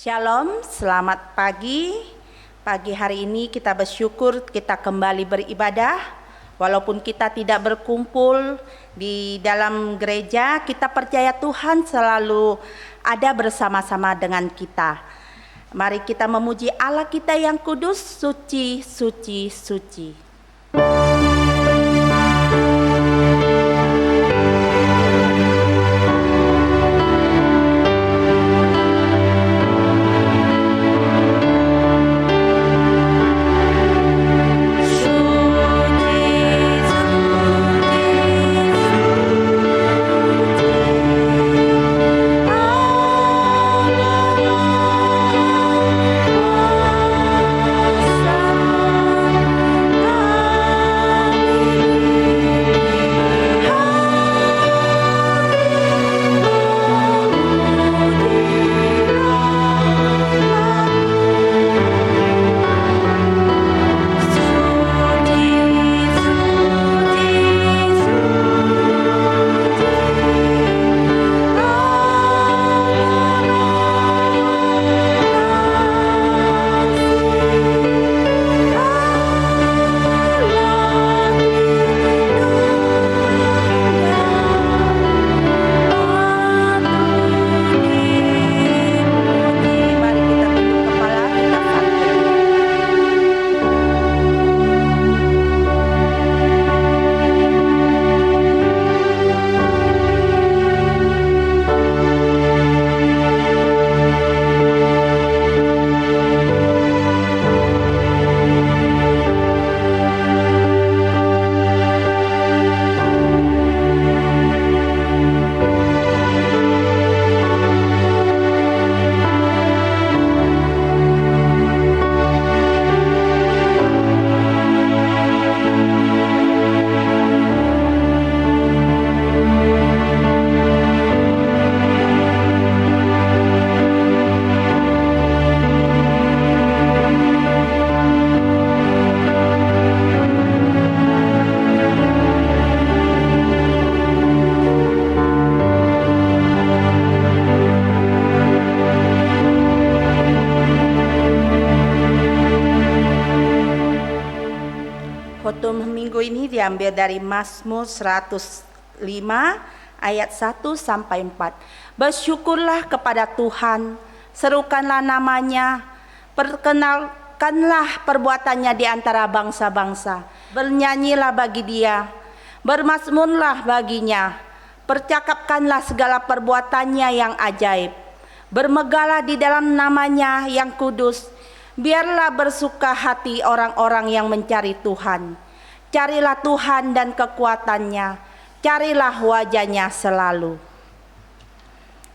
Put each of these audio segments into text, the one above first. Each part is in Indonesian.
Shalom, selamat pagi. Pagi hari ini kita bersyukur kita kembali beribadah. Walaupun kita tidak berkumpul di dalam gereja, kita percaya Tuhan selalu ada bersama-sama dengan kita. Mari kita memuji Allah kita yang kudus, suci, suci, suci. Khotbah minggu ini diambil dari Mazmur 105 ayat 1 sampai 4. Bersyukurlah kepada Tuhan, serukanlah namanya, perkenalkanlah perbuatannya di antara bangsa-bangsa. Bernyanyilah bagi Dia, bermazmurlah baginya, percakapkanlah segala perbuatannya yang ajaib. Bermegalah di dalam namanya yang kudus. Biarlah bersuka hati orang-orang yang mencari Tuhan. Carilah Tuhan dan kekuatannya, carilah wajahnya selalu.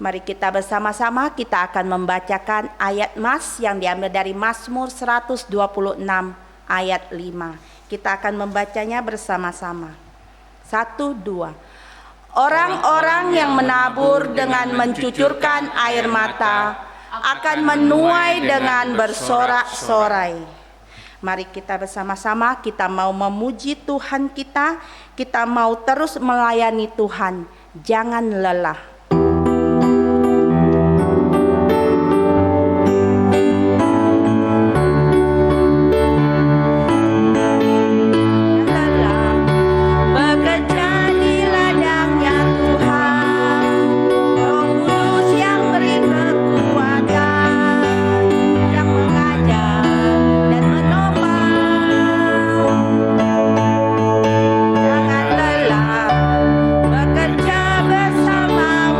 Mari kita bersama-sama, kita akan membacakan ayat Mas yang diambil dari Mazmur 126 ayat 5. Kita akan membacanya bersama-sama. 1, 2. Orang-orang yang menabur dengan mencucurkan air mata akan menuai dengan bersorak-sorai. Mari kita bersama-sama, kita mau memuji Tuhan kita mau terus melayani Tuhan, jangan lelah. Bersama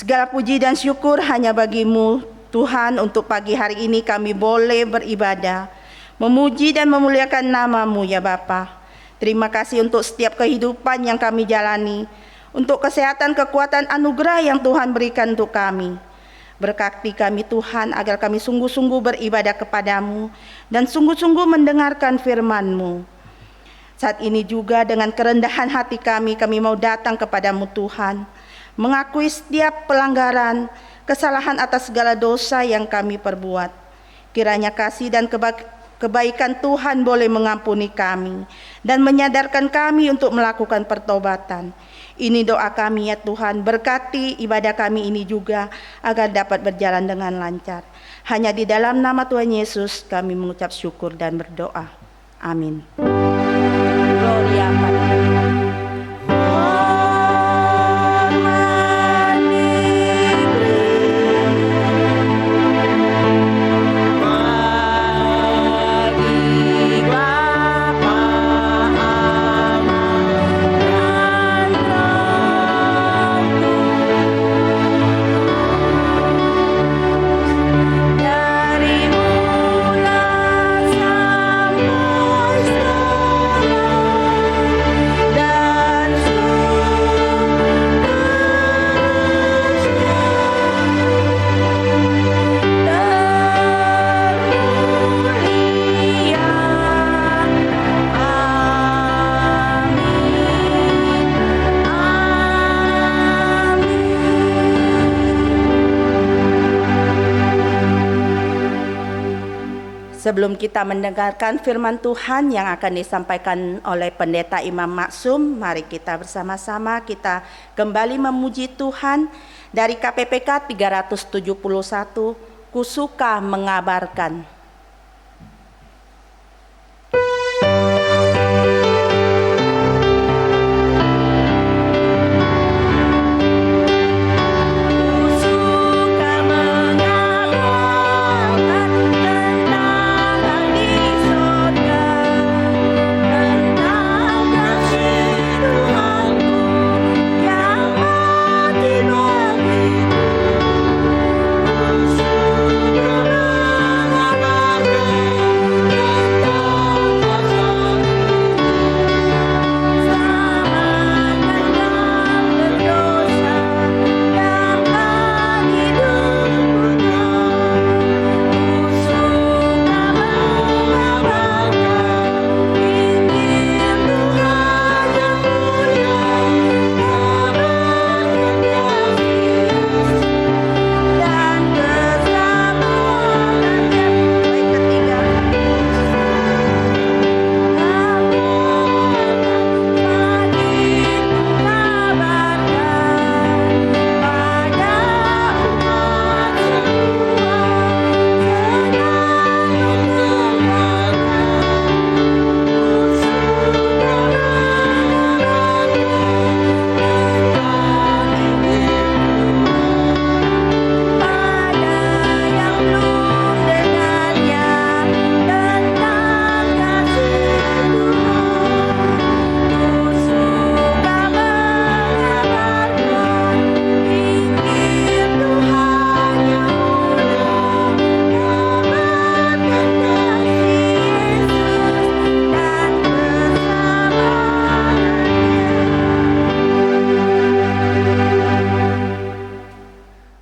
Segala puji dan syukur hanya bagi-Mu Tuhan. Untuk pagi hari ini kami boleh beribadah, memuji dan memuliakan nama-Mu ya Bapa. Terima kasih untuk setiap kehidupan yang kami jalani, untuk kesehatan, kekuatan, anugerah yang Tuhan berikan untuk kami. Berkati kami Tuhan agar kami sungguh-sungguh beribadah kepadamu dan sungguh-sungguh mendengarkan firman-Mu. Saat ini juga dengan kerendahan hati kami mau datang kepadamu Tuhan, mengakui setiap pelanggaran, kesalahan atas segala dosa yang kami perbuat. Kiranya kasih dan kebaikan Tuhan boleh mengampuni kami dan menyadarkan kami untuk melakukan pertobatan. Ini doa kami ya Tuhan, berkati ibadah kami ini juga agar dapat berjalan dengan lancar. Hanya di dalam nama Tuhan Yesus kami mengucap syukur dan berdoa. Amin. Gloria Patri. Sebelum kita mendengarkan firman Tuhan yang akan disampaikan oleh Pendeta Imam Maksum, mari kita bersama-sama kita kembali memuji Tuhan dari KPPK 371, Kusuka Mengabarkan.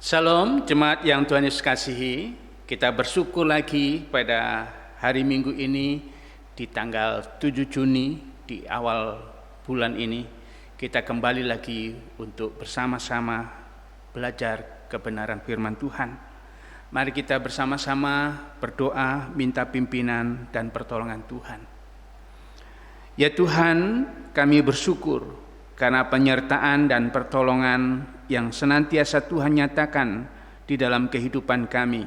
Shalom jemaat yang Tuhan Yesus kasihi, kita bersyukur lagi pada hari Minggu ini di tanggal 7 Juni di awal bulan ini. Kita kembali lagi untuk bersama-sama belajar kebenaran firman Tuhan. Mari kita bersama-sama berdoa minta pimpinan dan pertolongan Tuhan. Ya Tuhan, kami bersyukur karena penyertaan dan pertolongan yang senantiasa Tuhan nyatakan di dalam kehidupan kami.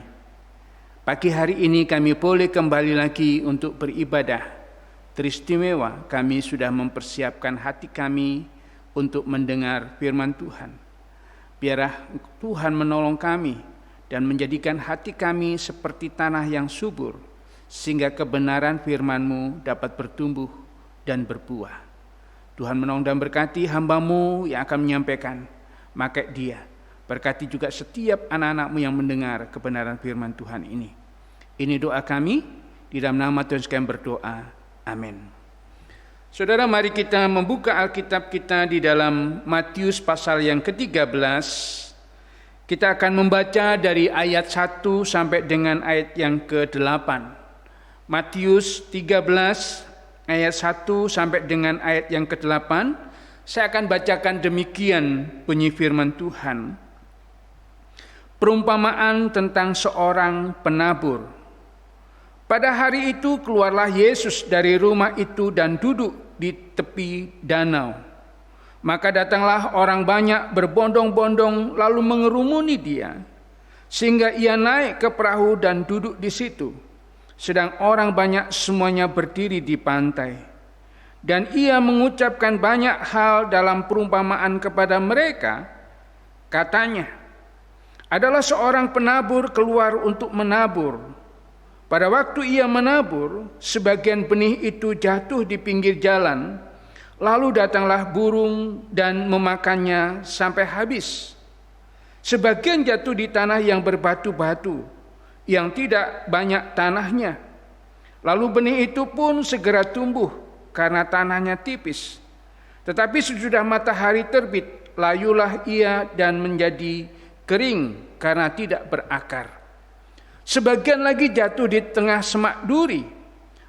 Pagi hari ini kami boleh kembali lagi untuk beribadah. Teristimewa kami sudah mempersiapkan hati kami untuk mendengar firman Tuhan. Biarlah Tuhan menolong kami dan menjadikan hati kami seperti tanah yang subur, sehingga kebenaran firman-Mu dapat bertumbuh dan berbuah. Tuhan menolong dan berkati hamba-Mu yang akan menyampaikan. Maka Dia Berkati juga setiap anak-anak-Mu yang mendengar kebenaran firman Tuhan ini. Ini doa kami, di dalam nama Tuhan kami berdoa. Amin. Saudara, mari kita membuka Alkitab kita di dalam Matius pasal yang ke-13. Kita akan membaca dari ayat 1 sampai dengan ayat yang ke-8. Matius 13 ayat 1 sampai dengan ayat yang ke-8. Saya akan bacakan demikian bunyi firman Tuhan. Perumpamaan tentang seorang penabur. Pada hari itu keluarlah Yesus dari rumah itu dan duduk di tepi danau. Maka datanglah orang banyak berbondong-bondong lalu mengerumuni dia, sehingga ia naik ke perahu dan duduk di situ, sedang orang banyak semuanya berdiri di pantai. Dan ia mengucapkan banyak hal dalam perumpamaan kepada mereka. Katanya, adalah seorang penabur keluar untuk menabur. Pada waktu ia menabur, sebagian benih itu jatuh di pinggir jalan. Lalu datanglah burung dan memakannya sampai habis. Sebagian jatuh di tanah yang berbatu-batu, yang tidak banyak tanahnya. Lalu benih itu pun segera tumbuh, karena tanahnya tipis. Tetapi sesudah matahari terbit, layulah ia dan menjadi kering, karena tidak berakar. Sebagian lagi jatuh di tengah semak duri.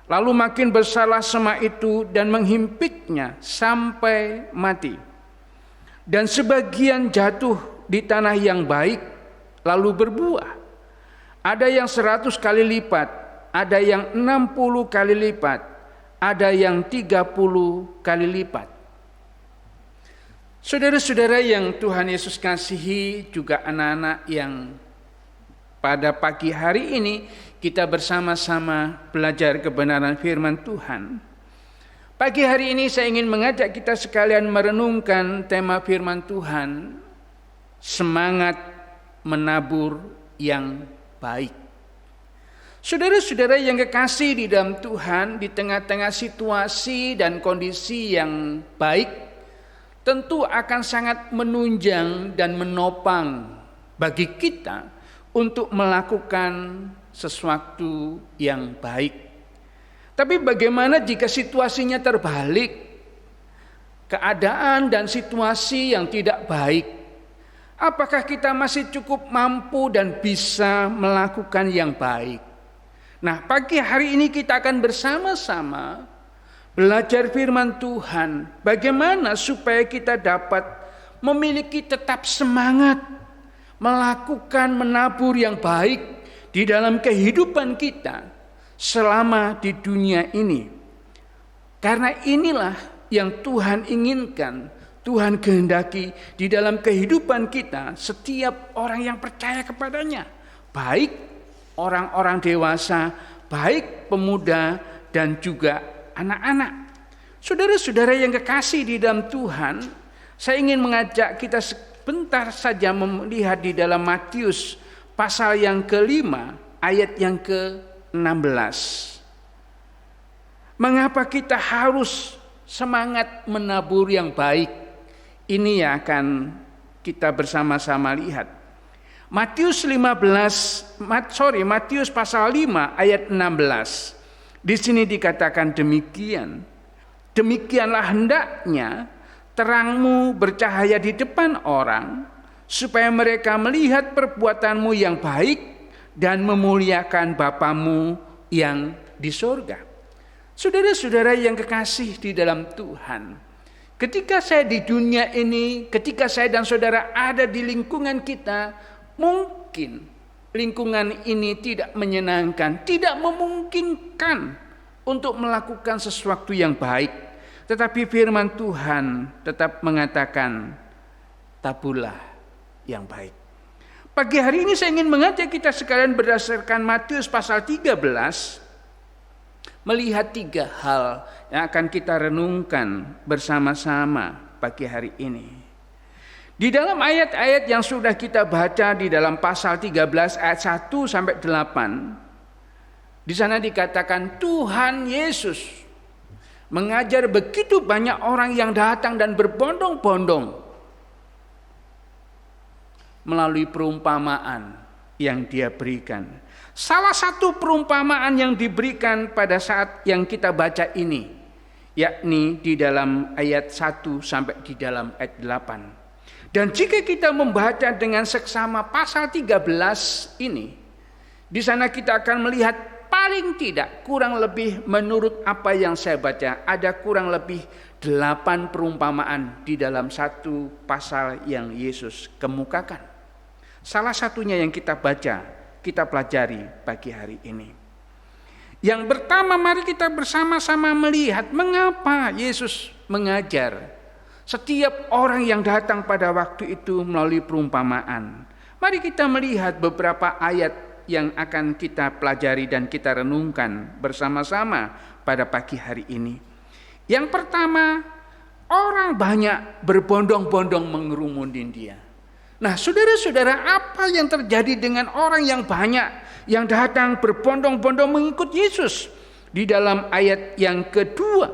Lalu makin besarlah semak itu dan menghimpitnya sampai mati. Dan sebagian jatuh di tanah yang baik, lalu berbuah. Ada yang 100 kali lipat, ada yang 60 kali lipat, ada yang 30 kali lipat. Saudara-saudara yang Tuhan Yesus kasihi, juga anak-anak yang pada pagi hari ini kita bersama-sama belajar kebenaran firman Tuhan. Pagi hari ini saya ingin mengajak kita sekalian merenungkan tema firman Tuhan, semangat menabur yang baik. Saudara-saudara yang kekasih di dalam Tuhan, di tengah-tengah situasi dan kondisi yang baik, tentu akan sangat menunjang dan menopang bagi kita untuk melakukan sesuatu yang baik. Tapi bagaimana jika situasinya terbalik? Keadaan dan situasi yang tidak baik. Apakah kita masih cukup mampu dan bisa melakukan yang baik? Nah, pagi hari ini kita akan bersama-sama belajar firman Tuhan. Bagaimana supaya kita dapat memiliki tetap semangat melakukan menabur yang baik di dalam kehidupan kita selama di dunia ini. Karena inilah yang Tuhan inginkan, Tuhan kehendaki di dalam kehidupan kita, setiap orang yang percaya kepadanya, baik orang-orang dewasa, baik pemuda dan juga anak-anak. Saudara-saudara yang kekasih di dalam Tuhan, saya ingin mengajak kita sebentar saja melihat di dalam Matius pasal yang ke-5 ayat yang ke-16. Mengapa kita harus semangat menabur yang baik? Ini yang akan kita bersama-sama lihat. Matius pasal 5 ayat 16. Di sini dikatakan demikian. Demikianlah hendaknya terangmu bercahaya di depan orang, supaya mereka melihat perbuatanmu yang baik dan memuliakan Bapamu yang di surga. Saudara-saudara yang kekasih di dalam Tuhan, ketika saya di dunia ini, ketika saya dan saudara ada di lingkungan kita, mungkin lingkungan ini tidak menyenangkan, tidak memungkinkan untuk melakukan sesuatu yang baik. Tetapi firman Tuhan tetap mengatakan, taburlah yang baik. Pagi hari ini saya ingin mengajak kita sekalian berdasarkan Matius pasal 13, melihat 3 hal yang akan kita renungkan bersama-sama pagi hari ini. Di dalam ayat-ayat yang sudah kita baca di dalam pasal 13 ayat 1 sampai 8, di sana dikatakan Tuhan Yesus mengajar begitu banyak orang yang datang dan berbondong-bondong. melalui perumpamaan yang Dia berikan. Salah satu perumpamaan yang diberikan pada saat yang kita baca ini, yakni di dalam ayat 1 sampai di dalam ayat 8. Dan jika kita membaca dengan seksama pasal 13 ini, di sana kita akan melihat paling tidak kurang lebih menurut apa yang saya baca, ada kurang lebih 8 perumpamaan di dalam satu pasal yang Yesus kemukakan. Salah satunya yang kita baca, kita pelajari pagi hari ini. Yang pertama, mari kita bersama-sama melihat mengapa Yesus mengajar setiap orang yang datang pada waktu itu melalui perumpamaan. Mari kita melihat beberapa ayat yang akan kita pelajari dan kita renungkan bersama-sama pada pagi hari ini. Yang pertama, orang banyak berbondong-bondong mengerumuni Dia. Nah, saudara-saudara, apa yang terjadi dengan orang yang banyak yang datang berbondong-bondong mengikut Yesus? Di dalam ayat yang kedua,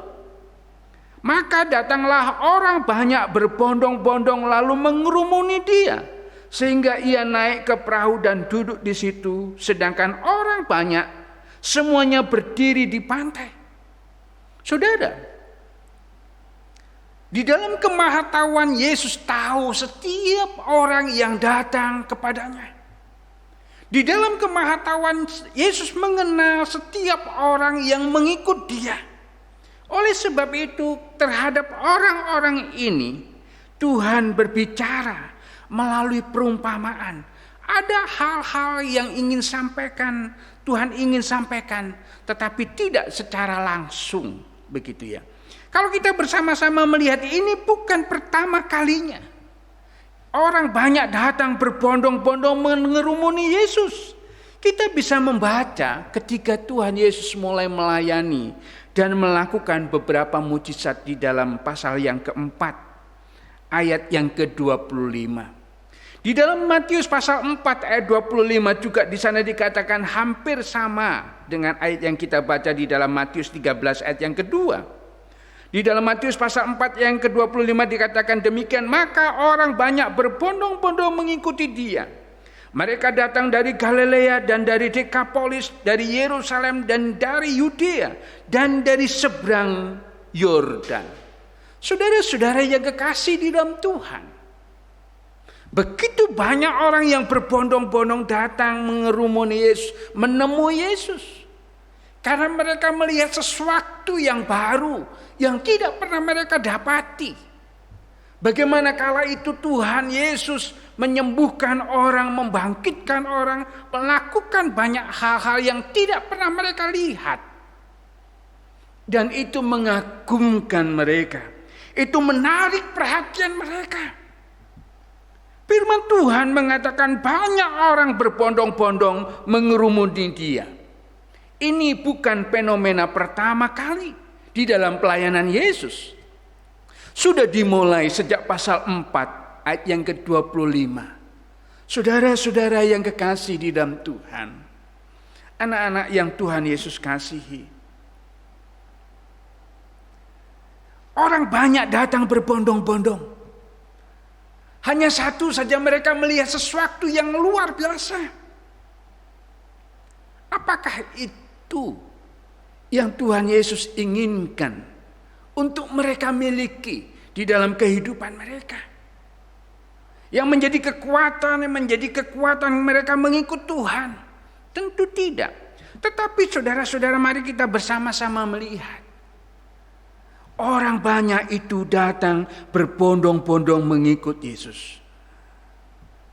maka datanglah orang banyak berbondong-bondong lalu mengerumuni Dia, sehingga Ia naik ke perahu dan duduk di situ, sedangkan orang banyak semuanya berdiri di pantai. Saudara, di dalam kemahatauan Yesus tahu setiap orang yang datang kepadanya. Di dalam kemahatauan Yesus mengenal setiap orang yang mengikut Dia. Oleh sebab itu, terhadap orang-orang ini Tuhan berbicara melalui perumpamaan. Ada hal-hal yang ingin sampaikan, Tuhan ingin sampaikan, tetapi tidak secara langsung, begitu ya. Kalau kita bersama-sama melihat, ini bukan pertama kalinya orang banyak datang berbondong-bondong mengerumuni Yesus. Kita bisa membaca ketika Tuhan Yesus mulai melayani dan melakukan beberapa mujizat di dalam pasal yang keempat, ayat yang ke-25. Di dalam Matius pasal 4 ayat 25 juga di sana dikatakan hampir sama dengan ayat yang kita baca di dalam Matius 13 ayat yang kedua. Di dalam Matius pasal 4 yang ke-25 dikatakan demikian, maka orang banyak berbondong-bondong mengikuti Dia. Mereka datang dari Galilea dan dari Dekapolis, dari Yerusalem dan dari Yudea dan dari seberang Yordan. Saudara-saudara yang kekasih di dalam Tuhan, begitu banyak orang yang berbondong-bondong datang mengerumuni Yesus, menemui Yesus. Karena mereka melihat sesuatu yang baru, yang tidak pernah mereka dapati. Bagaimana kala itu Tuhan Yesus menyembuhkan orang, membangkitkan orang, melakukan banyak hal-hal yang tidak pernah mereka lihat. Dan itu mengagumkan mereka. Itu menarik perhatian mereka. Firman Tuhan mengatakan banyak orang berbondong-bondong mengerumuni Dia. Ini bukan fenomena pertama kali di dalam pelayanan Yesus. Sudah dimulai sejak pasal 4 ayat yang ke-25. Saudara-saudara yang kekasih di dalam Tuhan, anak-anak yang Tuhan Yesus kasihi, orang banyak datang berbondong-bondong. Hanya satu saja, mereka melihat sesuatu yang luar biasa. Apakah itu yang Tuhan Yesus inginkan untuk mereka miliki di dalam kehidupan mereka? Yang menjadi kekuatan mereka mengikut Tuhan? Tentu tidak. Tetapi saudara-saudara, mari kita bersama-sama melihat. Orang banyak itu datang berbondong-bondong mengikut Yesus.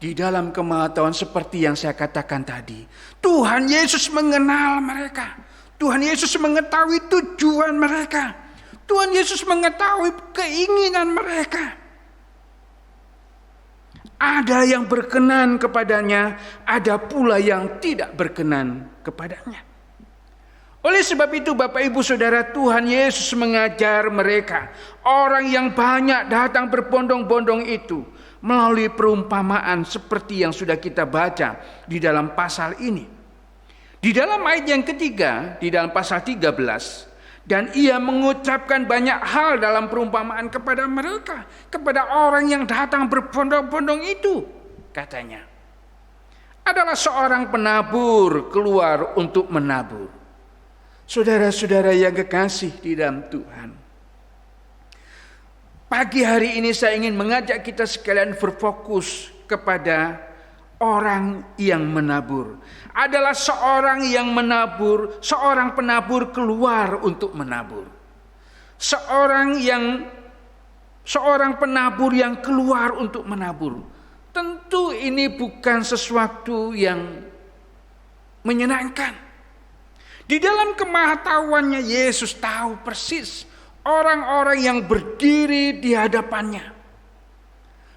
Di dalam kemahatauan seperti yang saya katakan tadi, Tuhan Yesus mengenal mereka. Tuhan Yesus mengetahui tujuan mereka. Tuhan Yesus mengetahui keinginan mereka. Ada yang berkenan kepadanya, ada pula yang tidak berkenan kepadanya. Oleh sebab itu Bapak Ibu Saudara, Tuhan Yesus mengajar mereka. Orang yang banyak datang berbondong-bondong itu melalui perumpamaan seperti yang sudah kita baca di dalam pasal ini. Di dalam ayat yang ketiga, di dalam pasal 13, dan Ia mengucapkan banyak hal dalam perumpamaan kepada mereka, kepada orang yang datang berbondong-bondong itu. katanya, adalah seorang penabur keluar untuk menabur. Saudara-saudara yang kekasih di dalam Tuhan, pagi hari ini saya ingin mengajak kita sekalian berfokus kepada orang yang menabur. Adalah seorang yang menabur, seorang penabur keluar untuk menabur. Seorang penabur yang keluar untuk menabur. Tentu ini bukan sesuatu yang menyenangkan. Di dalam kemahatauannya Yesus tahu persis orang-orang yang berdiri di hadapannya.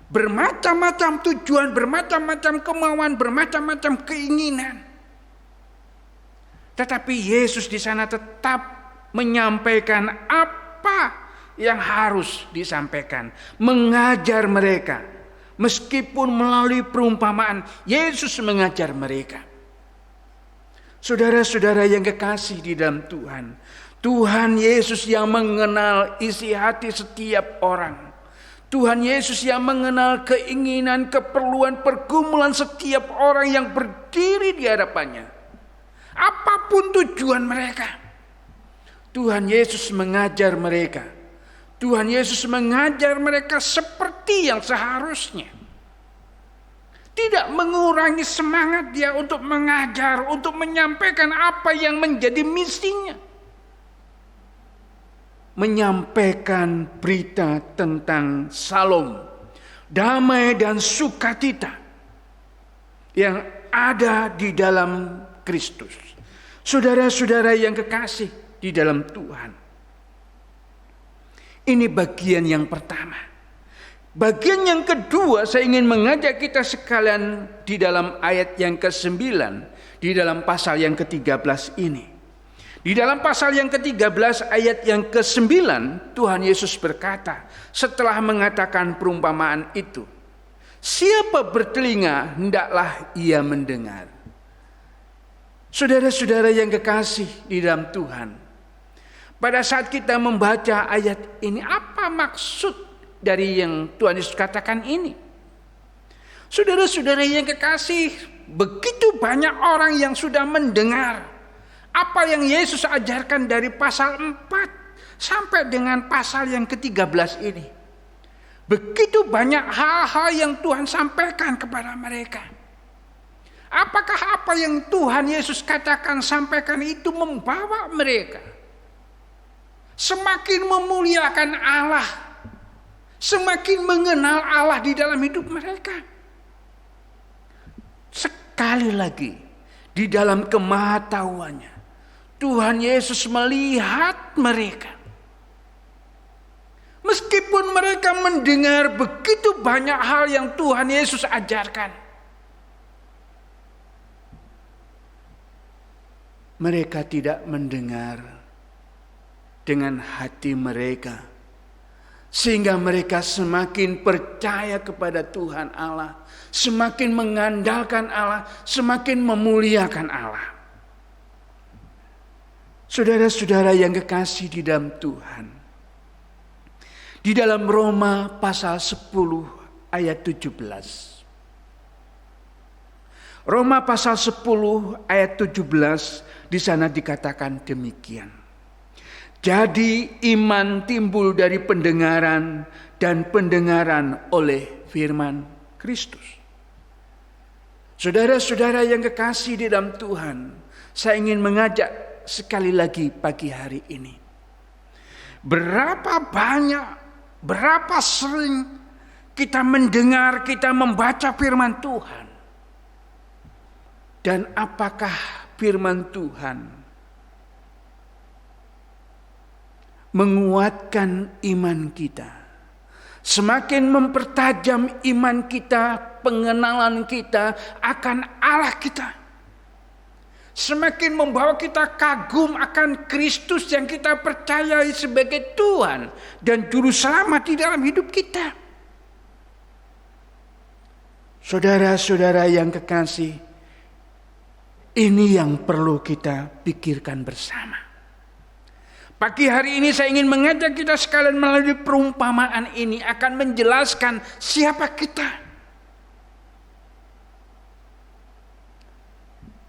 Bermacam-macam tujuan, bermacam-macam kemauan, bermacam-macam keinginan. Tetapi Yesus di sana tetap menyampaikan apa yang harus disampaikan, mengajar mereka. Meskipun melalui perumpamaan, Yesus mengajar mereka. Saudara-saudara yang kekasih di dalam Tuhan, Tuhan Yesus yang mengenal isi hati setiap orang. Tuhan Yesus yang mengenal keinginan, keperluan, pergumulan setiap orang yang berdiri di hadapannya. Apapun tujuan mereka, Tuhan Yesus mengajar mereka. Tuhan Yesus mengajar mereka seperti yang seharusnya. Tidak mengurangi semangat dia untuk mengajar, untuk menyampaikan apa yang menjadi misinya. Menyampaikan berita tentang Shalom, damai dan sukacita yang ada di dalam Kristus. Saudara-saudara yang kekasih di dalam Tuhan, ini bagian yang pertama. Bagian yang kedua, saya ingin mengajak kita sekalian di dalam ayat yang ke-9, di dalam pasal yang ke-13 ini. Di dalam pasal yang ke-13 ayat yang ke-9, Tuhan Yesus berkata setelah mengatakan perumpamaan itu, siapa bertelinga hendaklah ia mendengar. Saudara-saudara yang kekasih di dalam Tuhan, pada saat kita membaca ayat ini, apa maksud dari yang Tuhan Yesus katakan ini? Saudara-saudara yang kekasih, begitu banyak orang yang sudah mendengar apa yang Yesus ajarkan dari pasal 4 sampai dengan pasal yang ke-13 ini. Begitu banyak hal-hal yang Tuhan sampaikan kepada mereka. Apakah apa yang Tuhan Yesus katakan, sampaikan itu membawa mereka semakin memuliakan Allah, semakin mengenal Allah di dalam hidup mereka? Sekali lagi, di dalam kemahatauannya, Tuhan Yesus melihat mereka. Meskipun mereka mendengar begitu banyak hal yang Tuhan Yesus ajarkan, mereka tidak mendengar dengan hati mereka, sehingga mereka semakin percaya kepada Tuhan Allah, semakin mengandalkan Allah, semakin memuliakan Allah. Saudara-saudara yang kekasih di dalam Tuhan, di dalam Roma pasal 10 ayat 17. Roma pasal 10 ayat 17, di sana dikatakan demikian. Jadi iman timbul dari pendengaran, dan pendengaran oleh firman Kristus. Saudara-saudara yang kekasih di dalam Tuhan, saya ingin mengajak sekali lagi pagi hari ini. Berapa banyak, berapa sering kita mendengar, kita membaca firman Tuhan. Dan apakah firman Tuhan menguatkan iman kita, semakin mempertajam iman kita, pengenalan kita akan Allah kita, semakin membawa kita kagum akan Kristus yang kita percayai sebagai Tuhan dan Juru Selamat di dalam hidup kita. Saudara-saudara yang kekasih, ini yang perlu kita pikirkan bersama. Pagi hari ini saya ingin mengajak kita sekalian melalui perumpamaan ini akan menjelaskan siapa kita.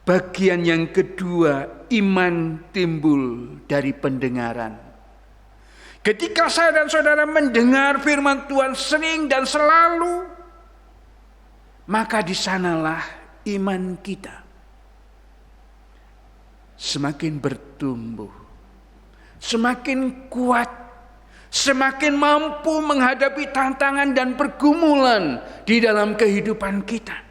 Bagian yang kedua, iman timbul dari pendengaran. Ketika saya dan saudara mendengar firman Tuhan sering dan selalu, maka di sanalah iman kita semakin bertumbuh, semakin kuat, semakin mampu menghadapi tantangan dan pergumulan di dalam kehidupan kita.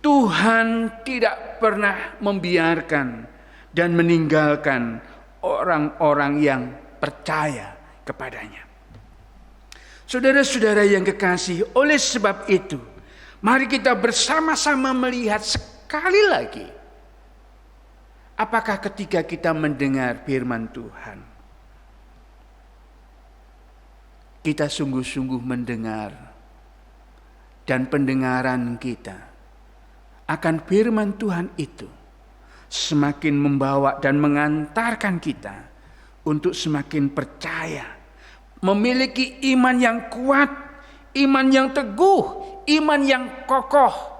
Tuhan tidak pernah membiarkan dan meninggalkan orang-orang yang percaya kepadanya. Saudara-saudara yang kekasih, oleh sebab itu, mari kita bersama-sama melihat sekali lagi, apakah ketika kita mendengar firman Tuhan, kita sungguh-sungguh mendengar, dan pendengaran kita akan firman Tuhan itu semakin membawa dan mengantarkan kita untuk semakin percaya, memiliki iman yang kuat, iman yang teguh, iman yang kokoh.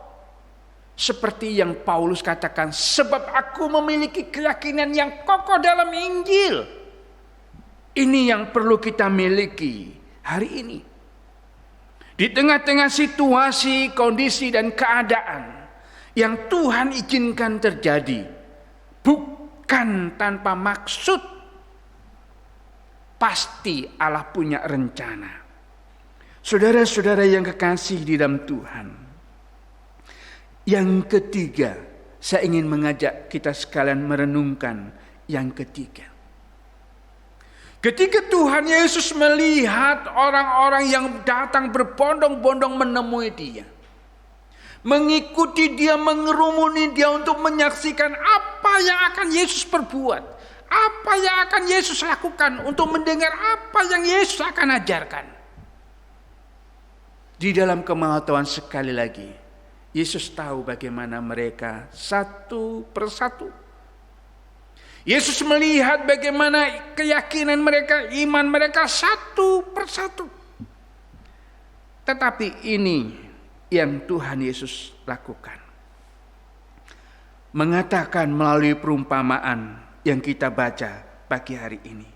Seperti yang Paulus katakan, sebab aku memiliki keyakinan yang kokoh dalam Injil. Ini yang perlu kita miliki hari ini. Di tengah-tengah situasi, kondisi, dan keadaan yang Tuhan izinkan terjadi, bukan tanpa maksud, pasti Allah punya rencana. Saudara-saudara yang kekasih di dalam Tuhan, yang ketiga, saya ingin mengajak kita sekalian merenungkan yang ketiga. Ketika Tuhan Yesus melihat orang-orang yang datang berbondong-bondong menemui dia, mengikuti dia, mengerumuni dia untuk menyaksikan apa yang akan Yesus perbuat, apa yang akan Yesus lakukan, untuk mendengar apa yang Yesus akan ajarkan. Di dalam kemahatuan sekali lagi, Yesus tahu bagaimana mereka satu persatu. Yesus melihat bagaimana keyakinan mereka, iman mereka satu persatu. Tetapi ini yang Tuhan Yesus lakukan. Mengatakan melalui perumpamaan yang kita baca pagi hari ini.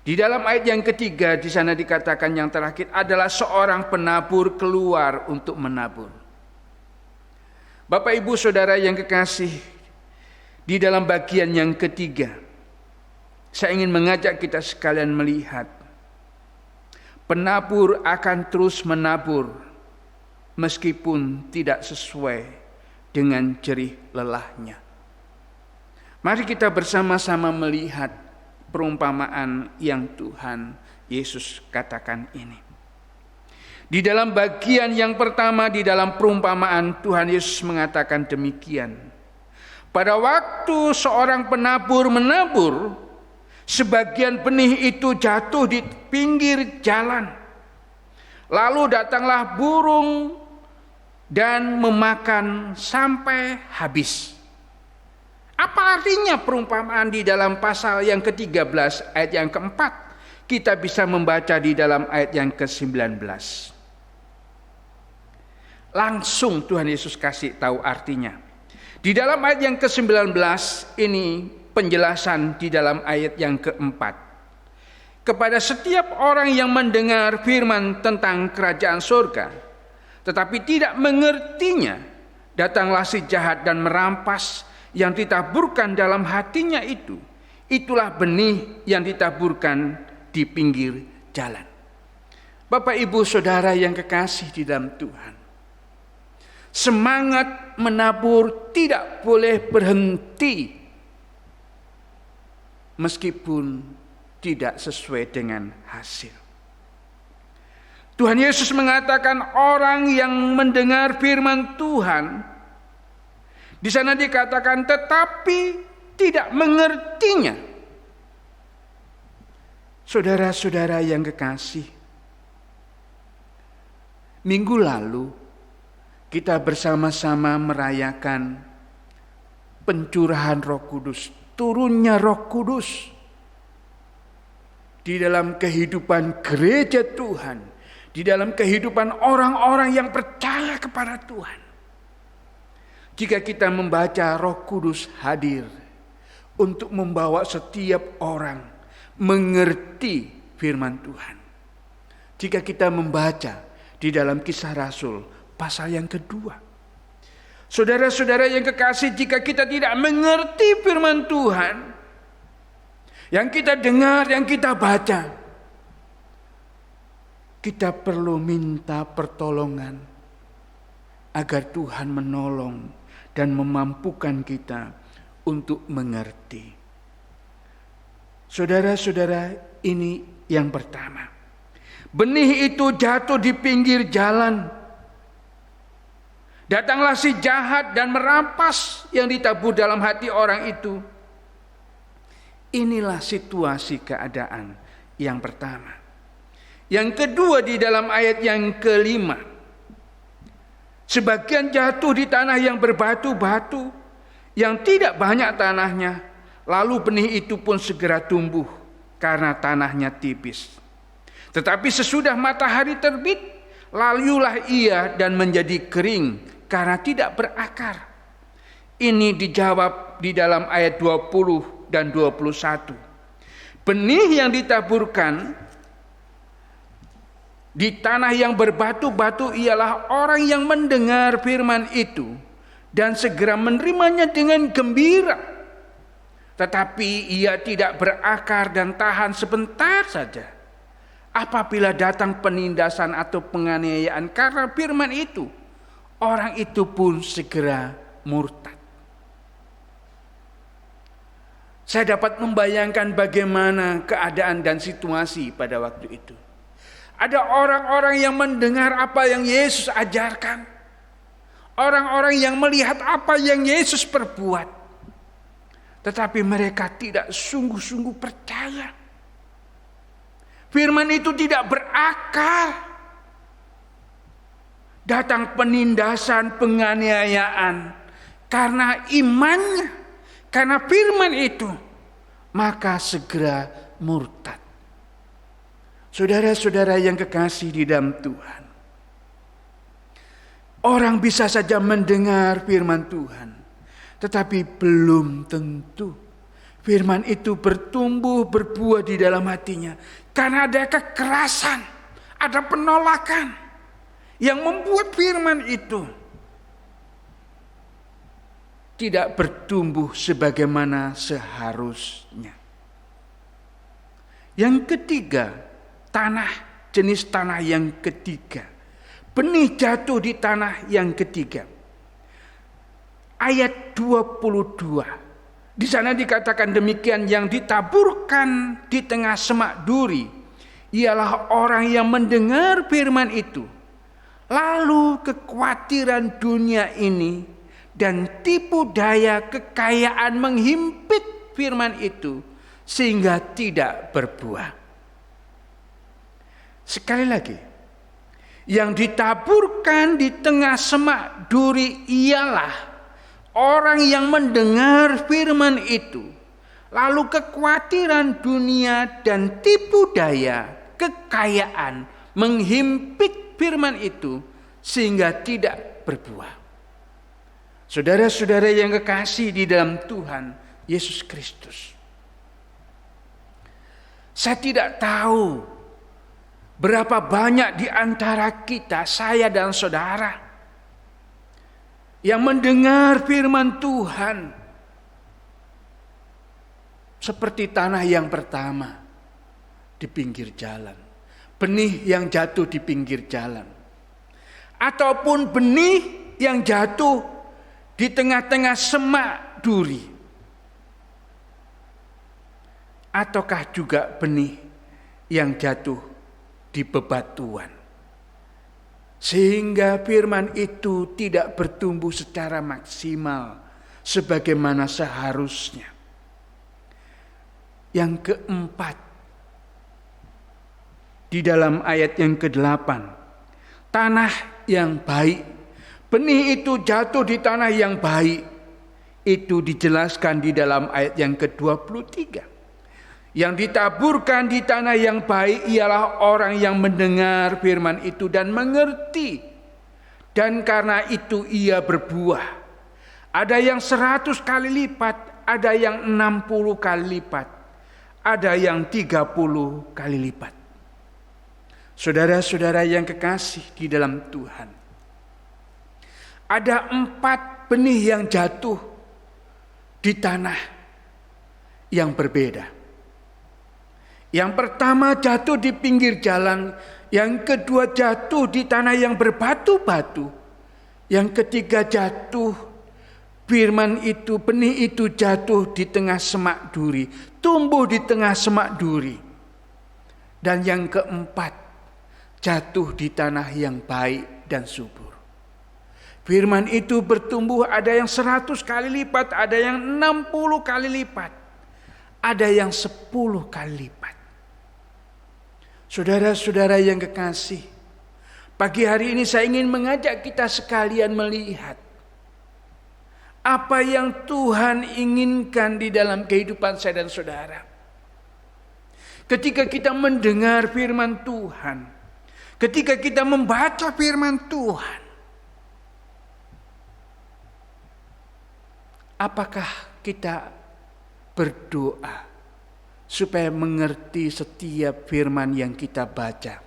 Di dalam ayat yang ketiga, di sana dikatakan yang terakhir adalah seorang penabur keluar untuk menabur. Bapak Ibu Saudara yang kekasih, di dalam bagian yang ketiga, saya ingin mengajak kita sekalian melihat, penabur akan terus menabur meskipun tidak sesuai dengan jerih lelahnya. Mari kita bersama-sama melihat perumpamaan yang Tuhan Yesus katakan ini. Di dalam bagian yang pertama, di dalam perumpamaan, Tuhan Yesus mengatakan demikian. Pada waktu seorang penabur menabur, sebagian benih itu jatuh di pinggir jalan. Lalu datanglah burung dan memakan sampai habis. Apa artinya perumpamaan di dalam pasal yang ke-13 ayat yang keempat? Kita bisa membaca di dalam ayat yang ke-19. Langsung Tuhan Yesus kasih tahu artinya. Di dalam ayat yang ke-19 ini penjelasan di dalam ayat yang keempat. Kepada setiap orang yang mendengar firman tentang kerajaan surga, tetapi tidak mengertinya, datanglah si jahat dan merampas yang ditaburkan dalam hatinya itu. Itulah benih yang ditaburkan di pinggir jalan. Bapak Ibu Saudara yang kekasih di dalam Tuhan, semangat menabur tidak boleh berhenti meskipun tidak sesuai dengan hasil. Tuhan Yesus mengatakan orang yang mendengar firman Tuhan, di sana dikatakan tetapi tidak mengertinya. Saudara-saudara yang kekasih, minggu lalu kita bersama-sama merayakan pencurahan Roh Kudus, turunnya Roh Kudus di dalam kehidupan gereja Tuhan, di dalam kehidupan orang-orang yang percaya kepada Tuhan. jika kita membaca Roh Kudus hadir untuk membawa setiap orang mengerti firman Tuhan. Jika kita membaca di dalam Kisah Rasul pasal yang kedua. Saudara-saudara yang kekasih, jika kita tidak mengerti firman Tuhan, yang kita dengar, yang kita baca, kita perlu minta pertolongan agar Tuhan menolong dan memampukan kita untuk mengerti. Saudara-saudara, ini yang pertama. Benih itu jatuh di pinggir jalan. Datanglah si jahat dan merampas yang ditabur dalam hati orang itu. Inilah situasi keadaan yang pertama. Yang kedua, di dalam ayat yang kelima, sebagian jatuh di tanah yang berbatu-batu, yang tidak banyak tanahnya, lalu benih itu pun segera tumbuh karena tanahnya tipis. Tetapi sesudah matahari terbit, layulah ia dan menjadi kering karena tidak berakar. Ini dijawab di dalam ayat 20 dan 21. Benih yang ditaburkan di tanah yang berbatu-batu ialah orang yang mendengar firman itu dan segera menerimanya dengan gembira. Tetapi ia tidak berakar dan tahan sebentar saja. Apabila datang penindasan atau penganiayaan karena firman itu, orang itu pun segera murtad. Saya dapat membayangkan bagaimana keadaan dan situasi pada waktu itu. Ada orang-orang yang mendengar apa yang Yesus ajarkan. Orang-orang yang melihat apa yang Yesus perbuat. Tetapi mereka tidak sungguh-sungguh percaya. Firman itu tidak berakar. Datang penindasan, penganiayaan karena imannya, karena firman itu, maka segera murtad. Saudara-saudara yang kekasih di dalam Tuhan, orang bisa saja mendengar firman Tuhan, tetapi belum tentu firman itu bertumbuh, berbuah di dalam hatinya. Karena ada kekerasan, ada penolakan yang membuat firman itu tidak bertumbuh sebagaimana seharusnya. Yang ketiga, jenis tanah yang ketiga. Benih jatuh di tanah yang ketiga. Ayat 22. Di sana dikatakan demikian, yang ditaburkan di tengah semak duri ialah orang yang mendengar firman itu. Lalu kekhawatiran dunia ini dan tipu daya kekayaan menghimpit firman itu sehingga tidak berbuah. Sekali lagi, yang ditaburkan di tengah semak duri ialah orang yang mendengar firman itu, lalu kekhawatiran dunia dan tipu daya kekayaan menghimpit firman itu sehingga tidak berbuah. Saudara-saudara yang kekasih di dalam Tuhan Yesus Kristus, saya tidak tahu berapa banyak di antara kita, saya dan saudara, yang mendengar firman Tuhan seperti tanah yang pertama di pinggir jalan, benih yang jatuh di pinggir jalan, ataupun benih yang jatuh di tengah-tengah semak duri, ataukah juga benih yang jatuh di bebatuan, sehingga firman itu tidak bertumbuh secara maksimal sebagaimana seharusnya. Yang keempat, di dalam ayat yang ke-8, tanah yang baik. Benih itu jatuh di tanah yang baik. Itu dijelaskan di dalam ayat yang ke-23. Yang ditaburkan di tanah yang baik ialah orang yang mendengar firman itu dan mengerti. Dan karena itu ia berbuah. Ada yang 100 kali lipat, ada yang 60 kali lipat, ada yang 30 kali lipat. Saudara-saudara yang kekasih di dalam Tuhan, ada 4 benih yang jatuh di tanah yang berbeda. Yang pertama jatuh di pinggir jalan, yang kedua jatuh di tanah yang berbatu-batu, yang ketiga jatuh firman itu, benih itu jatuh di tengah semak duri, tumbuh di tengah semak duri. Dan yang keempat, jatuh di tanah yang baik dan subur. Firman itu bertumbuh, ada yang 100 kali lipat, ada yang 60 kali lipat, ada yang 10 kali lipat. Saudara-saudara yang kekasih, pagi hari ini saya ingin mengajak kita sekalian melihat apa yang Tuhan inginkan di dalam kehidupan saya dan saudara. Ketika kita mendengar firman Tuhan, ketika kita membaca firman Tuhan, apakah kita berdoa supaya mengerti setiap firman yang kita baca?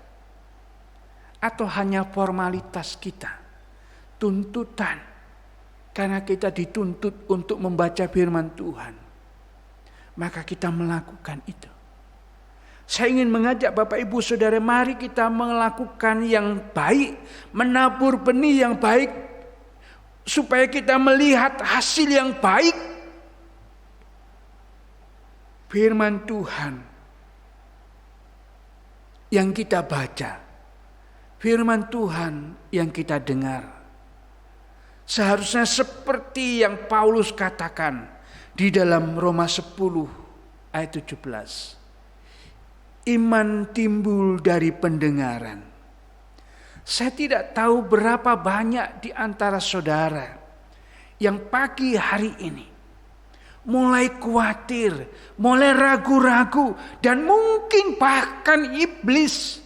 Atau hanya formalitas kita, tuntutan, karena kita dituntut untuk membaca firman Tuhan, maka kita melakukan itu. Saya ingin mengajak Bapak Ibu Saudara, mari kita melakukan yang baik, menabur benih yang baik, supaya kita melihat hasil yang baik. Firman Tuhan yang kita baca, firman Tuhan yang kita dengar, seharusnya seperti yang Paulus katakan di dalam Roma 10 ayat 17. Iman timbul dari pendengaran. Saya tidak tahu berapa banyak di antara saudara yang pagi hari ini mulai khawatir, mulai ragu-ragu, dan mungkin bahkan iblis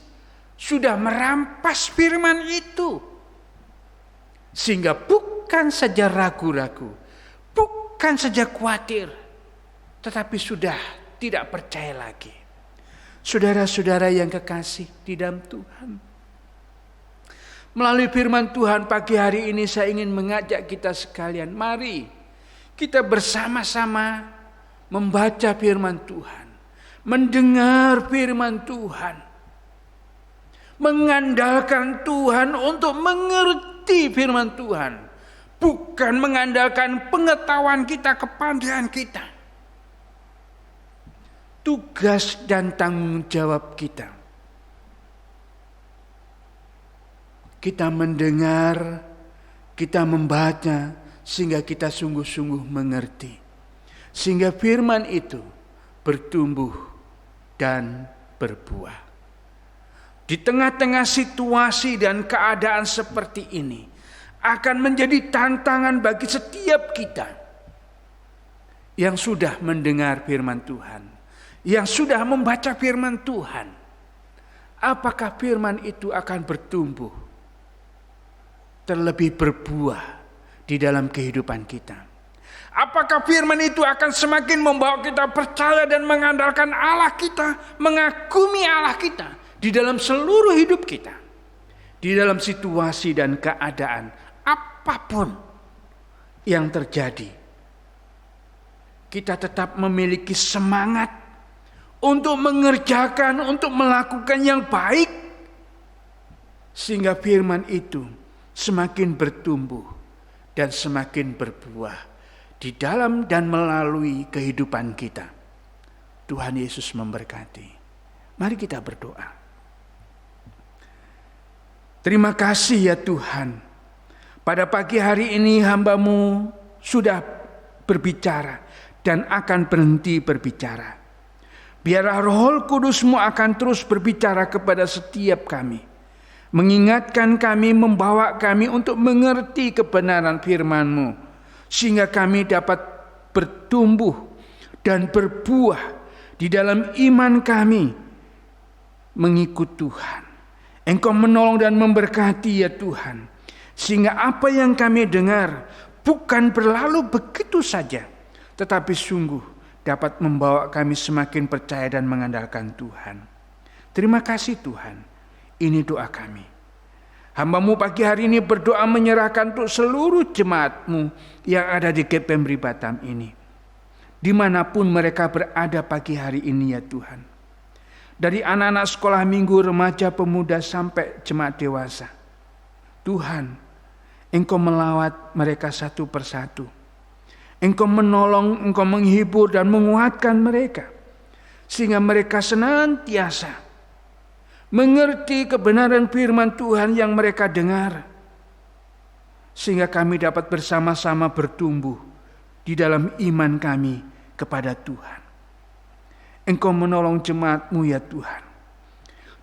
sudah merampas firman itu. Sehingga bukan saja ragu-ragu, bukan saja khawatir, tetapi sudah tidak percaya lagi. Saudara-saudara yang kekasih di dalam Tuhan, melalui firman Tuhan pagi hari ini saya ingin mengajak kita sekalian, mari kita bersama-sama membaca firman Tuhan, mendengar firman Tuhan, mengandalkan Tuhan untuk mengerti firman Tuhan, bukan mengandalkan pengetahuan kita, kepandaian kita. Tugas dan tanggung jawab kita, kita mendengar, kita membaca, sehingga kita sungguh-sungguh mengerti, sehingga firman itu bertumbuh dan berbuah. Di tengah-tengah situasi dan keadaan seperti ini akan menjadi tantangan bagi setiap kita yang sudah mendengar firman Tuhan, yang sudah membaca firman Tuhan. Apakah firman itu akan bertumbuh, terlebih berbuah di dalam kehidupan kita? Apakah firman itu akan semakin membawa kita percaya dan mengandalkan Allah kita, mengagumi Allah kita di dalam seluruh hidup kita, di dalam situasi dan keadaan apapun yang terjadi? Kita tetap memiliki semangat untuk mengerjakan, untuk melakukan yang baik, sehingga firman itu semakin bertumbuh dan semakin berbuah di dalam dan melalui kehidupan kita. Tuhan Yesus memberkati. Mari kita berdoa. Terima kasih ya Tuhan, pada pagi hari ini hamba-Mu sudah berbicara dan akan berhenti berbicara. Biarlah Roh Kudus-Mu akan terus berbicara kepada setiap kami, mengingatkan kami, membawa kami untuk mengerti kebenaran firman-Mu, sehingga kami dapat bertumbuh dan berbuah di dalam iman kami mengikut Tuhan. Engkau menolong dan memberkati ya Tuhan, sehingga apa yang kami dengar bukan berlalu begitu saja, tetapi sungguh dapat membawa kami semakin percaya dan mengandalkan Tuhan. Terima kasih Tuhan, ini doa kami. Hamba-Mu pagi hari ini berdoa menyerahkan untuk seluruh jemaat-Mu yang ada di GPMRI Batam ini. Dimanapun mereka berada pagi hari ini ya Tuhan. Dari anak-anak sekolah minggu, remaja, pemuda sampai jemaat dewasa. Tuhan, Engkau melawat mereka satu persatu. Engkau menolong, Engkau menghibur dan menguatkan mereka. Sehingga mereka senantiasa mengerti kebenaran firman Tuhan yang mereka dengar. Sehingga kami dapat bersama-sama bertumbuh di dalam iman kami kepada Tuhan. Engkau menolong jemaat-Mu ya Tuhan.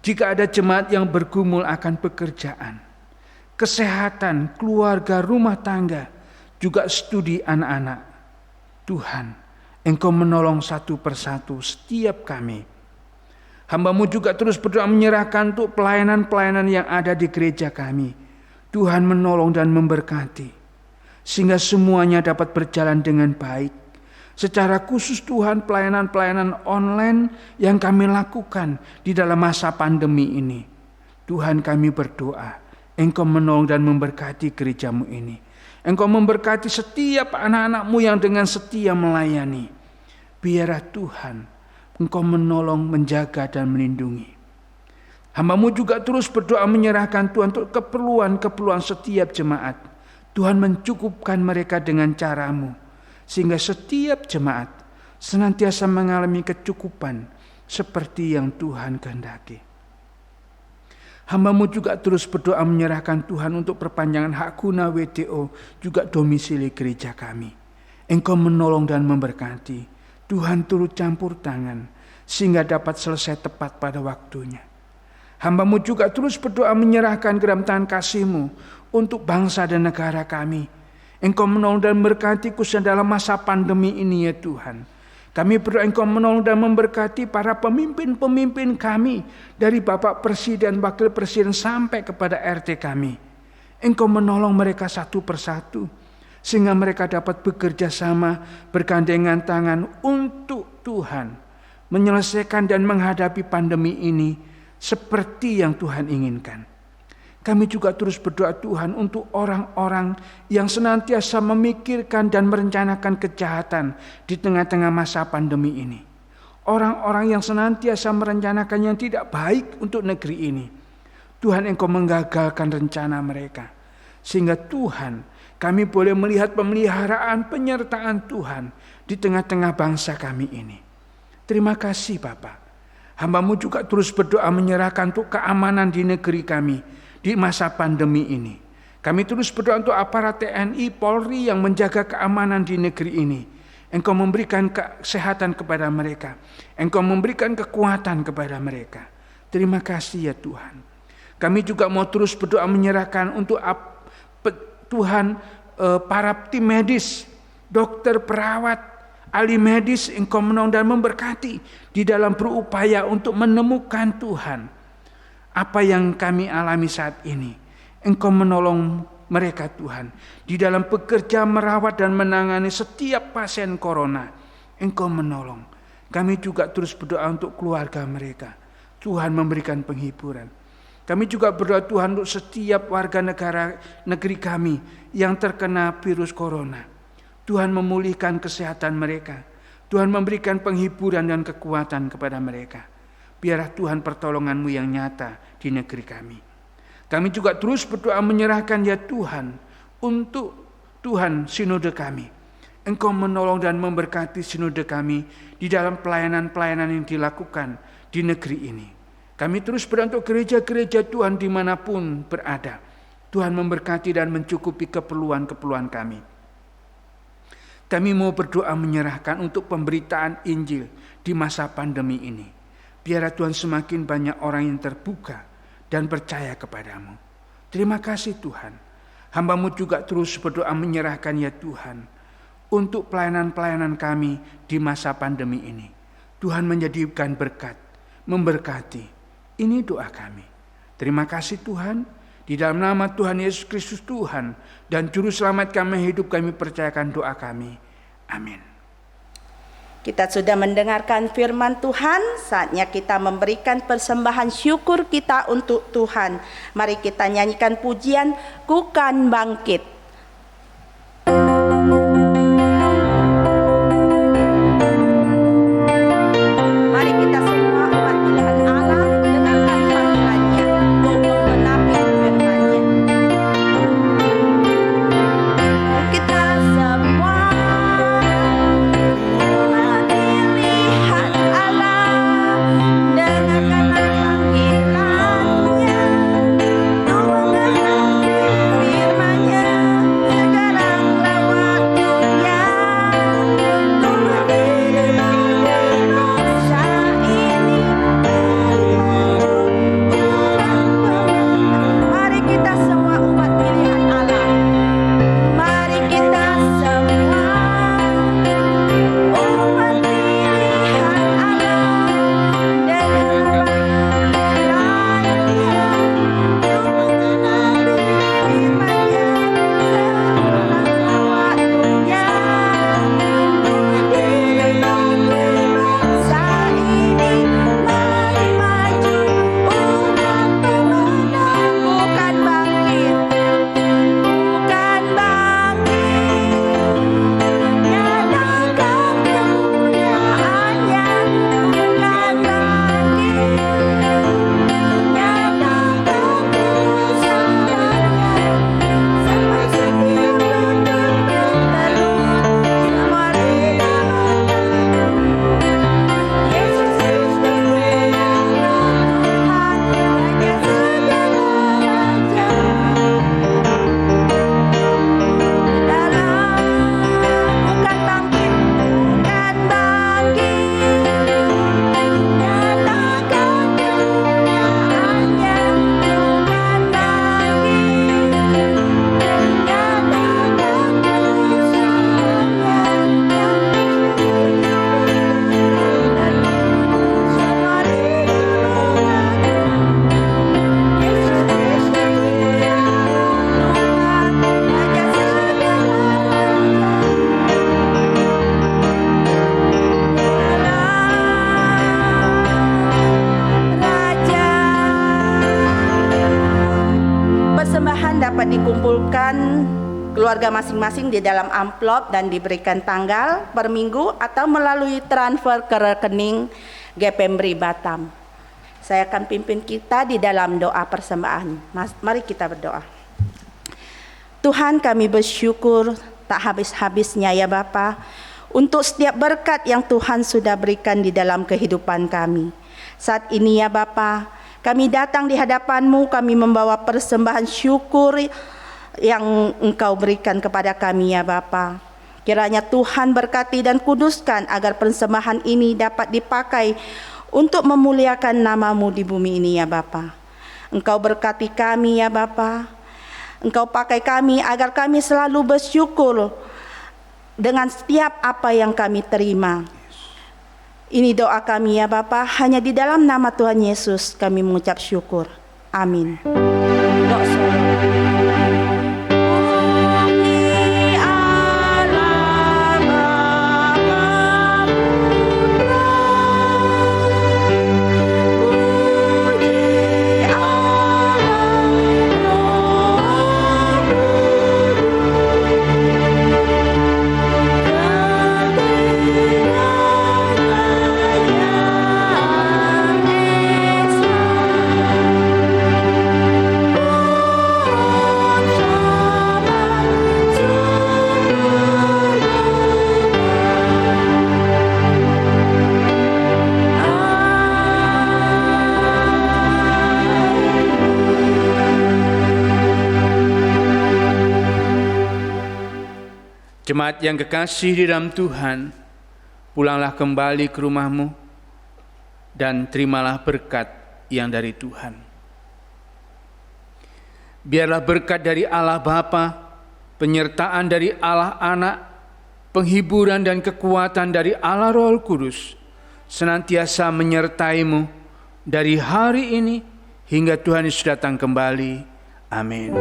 Jika ada jemaat yang bergumul akan pekerjaan, kesehatan, keluarga, rumah tangga, juga studi anak-anak, Tuhan, Engkau menolong satu persatu setiap kami. Hamba-Mu juga terus berdoa menyerahkan untuk pelayanan-pelayanan yang ada di gereja kami. Tuhan menolong dan memberkati, sehingga semuanya dapat berjalan dengan baik. Secara khusus Tuhan, pelayanan-pelayanan online yang kami lakukan di dalam masa pandemi ini. Tuhan, kami berdoa, Engkau menolong dan memberkati gereja-Mu ini. Engkau memberkati setiap anak-anak-Mu yang dengan setia melayani. Biarlah Tuhan, Engkau menolong, menjaga dan melindungi. Hamba-Mu juga terus berdoa menyerahkan Tuhan untuk keperluan-keperluan setiap jemaat. Tuhan mencukupkan mereka dengan cara-Mu. Sehingga setiap jemaat senantiasa mengalami kecukupan seperti yang Tuhan kehendaki. Hamba-Mu juga terus berdoa menyerahkan Tuhan untuk perpanjangan hak guna WTO juga domisili gereja kami. Engkau menolong dan memberkati. Tuhan turut campur tangan sehingga dapat selesai tepat pada waktunya. Hamba-Mu juga terus berdoa menyerahkan geram tangan kasih-Mu untuk bangsa dan negara kami. Engkau menolong dan memberkati khususnya dalam masa pandemi ini ya Tuhan. Kami berdoa Engkau menolong dan memberkati para pemimpin-pemimpin kami. Dari Bapak Presiden, Wakil Presiden sampai kepada RT kami. Engkau menolong mereka satu persatu. Sehingga mereka dapat bekerja sama, bergandengan tangan untuk Tuhan. Menyelesaikan dan menghadapi pandemi ini seperti yang Tuhan inginkan. Kami juga terus berdoa Tuhan untuk orang-orang yang senantiasa memikirkan dan merencanakan kejahatan di tengah-tengah masa pandemi ini. Orang-orang yang senantiasa merencanakan yang tidak baik untuk negeri ini. Tuhan, Engkau menggagalkan rencana mereka. Sehingga Tuhan, kami boleh melihat pemeliharaan penyertaan Tuhan di tengah-tengah bangsa kami ini. Terima kasih Bapa. Hamba-Mu juga terus berdoa menyerahkan untuk keamanan di negeri kami di masa pandemi ini. Kami terus berdoa untuk aparat TNI, Polri yang menjaga keamanan di negeri ini. Engkau memberikan kesehatan kepada mereka. Engkau memberikan kekuatan kepada mereka. Terima kasih ya Tuhan. Kami juga mau terus berdoa menyerahkan untuk Tuhan para tim medis, dokter, perawat, ahli medis. Engkau menolong dan memberkati di dalam berupaya untuk menemukan Tuhan apa yang kami alami saat ini. Engkau menolong mereka Tuhan. Di dalam bekerja merawat dan menangani setiap pasien corona. Engkau menolong. Kami juga terus berdoa untuk keluarga mereka. Tuhan memberikan penghiburan. Kami juga berdoa Tuhan untuk setiap warga negeri kami yang terkena virus corona. Tuhan memulihkan kesehatan mereka. Tuhan memberikan penghiburan dan kekuatan kepada mereka. Biarlah Tuhan pertolongan-Mu yang nyata di negeri kami. Kami juga terus berdoa menyerahkan ya Tuhan untuk Tuhan sinode kami. Engkau menolong dan memberkati sinode kami di dalam pelayanan-pelayanan yang dilakukan di negeri ini. Kami terus berdoa untuk gereja-gereja Tuhan dimanapun berada. Tuhan memberkati dan mencukupi keperluan-keperluan kami. Kami mau berdoa menyerahkan untuk pemberitaan Injil di masa pandemi ini. Biarlah Tuhan semakin banyak orang yang terbuka dan percaya kepadamu. Terima kasih Tuhan. Hamba-Mu juga terus berdoa menyerahkan ya Tuhan untuk pelayanan-pelayanan kami di masa pandemi ini. Tuhan menjadikan berkat, memberkati. Ini doa kami. Terima kasih Tuhan. Di dalam nama Tuhan Yesus Kristus Tuhan dan Juru Selamat kami hidup, kami percayakan doa kami. Amin. Kita sudah mendengarkan firman Tuhan, saatnya kita memberikan persembahan syukur kita untuk Tuhan. Mari kita nyanyikan pujian Ku Kan Bangkit. Mari kita semua umat pilihan Allah dengarkan panggilannya untuk menggenapi firman-Nya. Kita semua umat pilihan Allah dengarkanlah panggilannya untuk menggenapi firman-Nya. Sekaranglah waktunya untuk berdiri bangsa ini mari kita semua umat pilihan Allah, mari kita semua umat pilihan Allah dengarkan panggilannya untuk menggenapi firman-Nya. Sekaranglah waktunya untuk berdiri bangsa ini, mari maju umat pemenang. Bukan bangkit, bukan bangkit, nyatakan kemuliaannya. Bukan bangkit, nyatakan kebesarannya. Sampai setiap lutut bertelut, semua lidah mengaku Yesus Kristus adalah Tuhan, Raja segala raja. Dalam bukan bangkit, bukan bangkit, nyatakan kemuliaannya. Bukan bangkit, nyatakan kebesarannya. Semua lidah mengaku Yesus Kristus adalah Tuhan, Raja segala raja. Persembahan dapat dikumpulkan keluarga masing-masing di dalam amplop dan diberikan tanggal per minggu atau melalui transfer ke rekening GPMBRI Batam. Saya akan pimpin kita di dalam doa persembahan. Mari kita berdoa. Tuhan, kami bersyukur tak habis-habisnya ya Bapa untuk setiap berkat yang Tuhan sudah berikan di dalam kehidupan kami. Saat ini ya Bapa, kami datang di hadapan-Mu, kami membawa persembahan syukur yang Engkau berikan kepada kami ya Bapa. Kiranya Tuhan berkati dan kuduskan agar persembahan ini dapat dipakai untuk memuliakan nama-Mu di bumi ini ya Bapa. Engkau berkati kami ya Bapa. Engkau pakai kami agar kami selalu bersyukur dengan setiap apa yang kami terima. Ini doa kami ya Bapa, hanya di dalam nama Tuhan Yesus kami mengucap syukur. Amin. Doa Jemaat yang kekasih di dalam Tuhan, pulanglah kembali ke rumahmu dan terimalah berkat yang dari Tuhan. Biarlah berkat dari Allah Bapa, penyertaan dari Allah Anak, penghiburan dan kekuatan dari Allah Roh Kudus senantiasa menyertaimu dari hari ini hingga Tuhan Yesus datang kembali. Amin.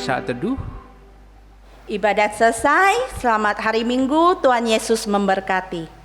Saat teduh. Ibadat selesai, selamat hari Minggu, Tuhan Yesus memberkati.